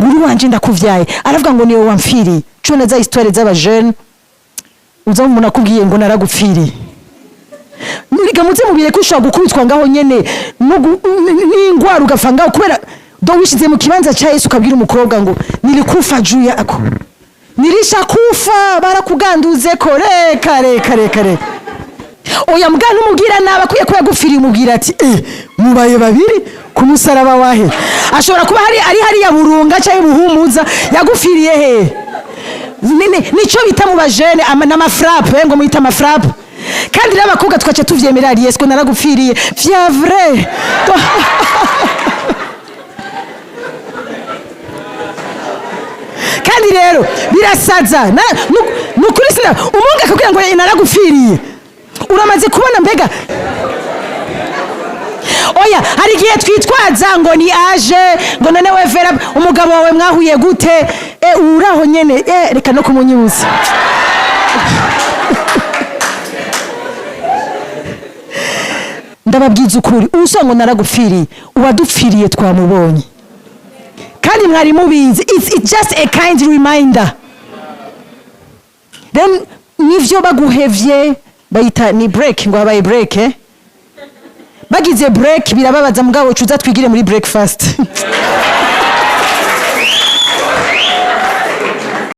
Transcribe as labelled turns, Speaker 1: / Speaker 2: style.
Speaker 1: nguri wanje ndakuvyaye aravuga ngo niwe wamfiri cyo za histoire z'aba jeune uza umuntu akubwiye ngo naragupfiriye nuriga muze mubire ko ushobora gukubitwa ngaho nyene n'ingwara ugafanga kubera do wishize mu kibanza cha Yesu kabwira umukobwa ngo nilikufa juu yako nilisha kufa barakuganduze ko reka oya mugana umubwira naba kuye ko yagupfiriye umubwira ati mubaye babiri ku musaraba wahe ashobora kuba hari ya burunga cyangwa buhumuza yagupfiriye he nico bita mu bajene n'amafrappe ngo muita amafrappe kandi n'abakobwa twace tuvyemera ari Yesu naragupfiriye vya vrai kandi rero birasaza nukuri sina umunga kugira ngo naragupfiriye uramaze kubona mbega oya hari gihe twitwaza ngo ni aje ngo none we vera umugabo wawe mwahuye gute uraho nyene reka no kumunyuza ndababwiza ukuri usongo naragupfiriye uwadupfiriye twamubonye kandi mwari mubizi it's just a kind reminder then nivyo baguhevye bayita ni break ngo abaye break bagize break birababaza mugabo cuza twigire muri breakfast